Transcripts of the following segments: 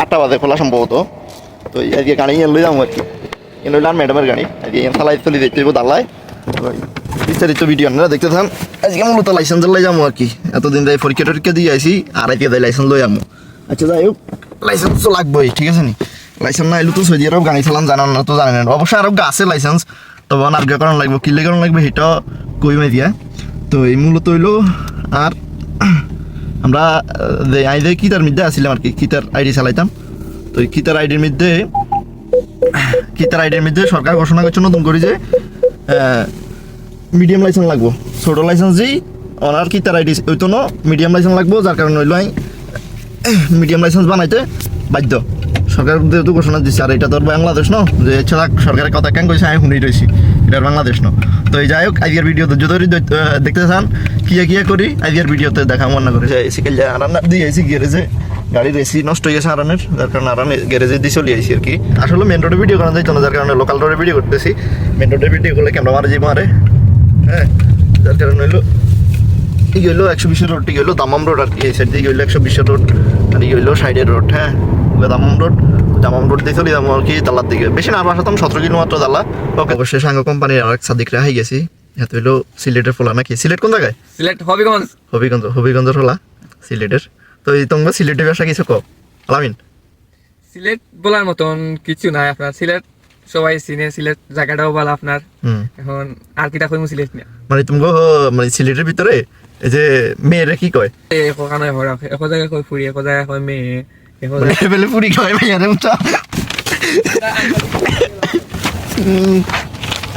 8টা বাজে খোলা সম্ভবত। তো আজকে গাড়ি লই যাবো আর কি, এনে হইলাম ম্যাডামের গাড়ি আজকে চালাই চলে দেখতে হইব দাল্লায়। বিস্তারিত ভিডিও আপনারা দেখতে থান। আজকে মূলত লাইসেন্স লই যাবো আর কি, এতদিন যাই পরীক্ষা টরীক্ষা দিয়ে আইসি আর আজকে যাই লাইসেন্স লই যাবো। আচ্ছা যাই হোক, লাইসেন্স তো লাগবেই, ঠিক আছে নি? লাইসেন্স না এলো তো সৌদি আরব গাড়ি চালান জানান না তো জানেন না, অবশ্যই আরব আছে লাইসেন্স, তবে নার্গীকরণ লাগবে, কিল্লিকরণ লাগবে সেটা কই মাই দিয়া। তো এই মূলত হইলো আর আমরা আইডি কিতার মধ্যে আসছিলাম আর কি, কিতার আইডি চালাইতাম। তো এই কিতার আইডির মধ্যে সরকার ঘোষণা করছে নতুন করে যে মিডিয়াম লাইসেন্স লাগবো, ছোটো লাইসেন্স যেই ওনার কিতার আইডি ওই তো মিডিয়াম লাইসেন্স লাগবো, যার কারণে হইলো মিডিয়াম লাইসেন্স বানাইতে বাধ্য। সরকার যেহেতু ঘোষণা দিচ্ছে, আর এটা তোর বাংলাদেশ ন, যে ছাড়া সরকারের কথা কেন কইছে আমি শুনেই রয়েছি, এটার বাংলাদেশ ন। তো এই যাই হোক, আজকের ভিডিওতে যদি দেখতে চান কিয়া করি আজকের ভিডিওতে দেখা মনে করে সাইকেল যায় আরান্নার দিয়ে আইসি গ্যারেজে, গাড়ির এসি নষ্ট হয়ে গেছে আরানের, যার কারণে আরান গ্যারেজে দিয়ে চলে আইসি আর কি। আসলে মেন রোডে ভিডিও করা যাইতো না, যার কারণে লোকাল রোডে ভিডিও করতেছি। মেন রোডে ভিডিও করলে ক্যামেরা মারে যে মারে, হ্যাঁ, যার কারণে হইলো ঠিক হইলো 120 রোড, ঠিক হইলো দামাম রোড আর কি, এই সাইড দিকে হইলো 120 রোড, আর এই হইলো সাইডের রোড, হ্যাঁ দামাম রোড দিয়ে চলে যাবো আর কি দাল্লার দিকে। বেশি না, বাসাতাম 17 কিলো মাত্র দাল্লা। ওকে, অবশ্যই সাঙ্গ কোম্পানির আরেক সাদিক রাহাই গেছি, এত হইলো সিলেটের ফোলা নাকি? সিলেট কোন জায়গায়? সিলেট হবিগঞ্জের ফোলা সিলেটের। তো এই তোমরা সিলেটের ব্যবসা কিছু কো আলামিন? সিলেট বলার মতন কিছু নাই আপনার, সিলেট সবাই চিনে, সিলেট জায়গাটাও ভালো আপনার। এখন আর কিটা কইমু সিলেট নিয়ে, মানে তুমি মানে সিলেটের ভিতরে এই যে মেয়েরা কি কয়? এখানে এক জায়গায় কয় ফুরি, এক জায়গায় কয় মেয়ে, এক মানে এবেলে ফুরি কয় মেয়েরা উঠা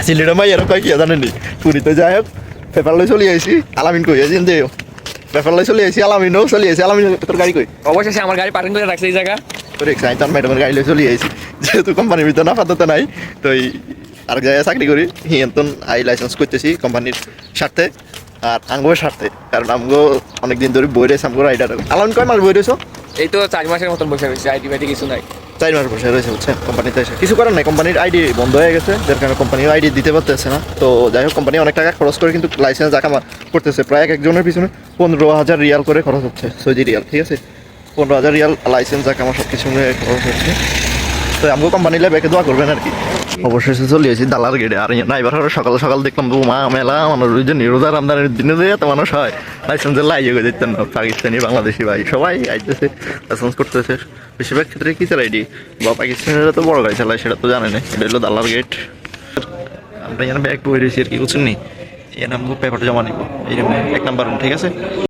সিলেটের মাইয়ারা কয় কি জানেন? ফুরি। তো যাই হোক, পেপার লই চলে আইছি, আলামিন কই আছেন দেও, পেপার লই চলে আইছি, আলামিনও চলে আইছি। আলামিন তোর গাড়ি কই? অবশেষে আমার গাড়ি পার্কিং করে রাখছে এই জায়গা। তোর এক্সাইট তার ম্যাডামের গাড়ি লই চলে আইছি, যেহেতু কোম্পানির ভিতরে না পাতাতে নাই। তো এই আরেক জায়গায় চাকরি করি, হিয়ন্তন আই লাইসেন্স করতেছি কোম্পানির স্বার্থে আর আঙ্গোর স্বার্থে, কারণ আমগো অনেকদিন ধরে বই রয়েছে আমগো রাইডার। আলামিন কয় মাস বই রয়েছো? এই তো 4 মাসের মতন বসে রয়েছে, আইডি ফাইডি কিছু নাই। 4 মাস বসে রয়েছে বুঝছেন কোম্পানিতে এসে। কিছু করার নাই, কোম্পানির আইডি বন্ধ হয়ে গেছে, যার কারণে কোম্পানির আইডি দিতে পারতেছে না। তো যাই হোক, কোম্পানি অনেক টাকা খরচ করে কিন্তু লাইসেন্স জাকামা করতেছে, প্রায় একজনের পিছনে 15,000 রিয়াল করে খরচ হচ্ছে, সৌদি রিয়াল, ঠিক আছে? 15,000 রিয়াল লাইসেন্স জাকামা সব কিছু মিলে খরচ হচ্ছে। তো আমগো কোম্পানি ব্যাকে দোয়া করবেন আর কি। অবশেষে চলে এসেছি দালার গেটে, আর না এবার সকাল সকাল দেখলাম মা মেলা মানুষ, ওই যে রোজার আমদানির দিনে যে এত মানুষ হয়, লাইসেন্সের লাইয়ে গিয়ে যেতেন না, পাকিস্তানি বাংলাদেশি ভাই সবাই আইতেছে লাইসেন্স করতেছে। বেশিরভাগ ক্ষেত্রে কি চালাই আইডি বা পাকিস্তানিরা তো বড় গাড়ি চালায়, সেটা তো জানে না। এটা হলো দালার গেট, আমরা এখানে ব্যাগ বই রয়েছি আর কি, বুঝছেন নি? এখানে আমাকে পেপারটা জমা নিব, এই 1 নাম্বার রুম, ঠিক আছে?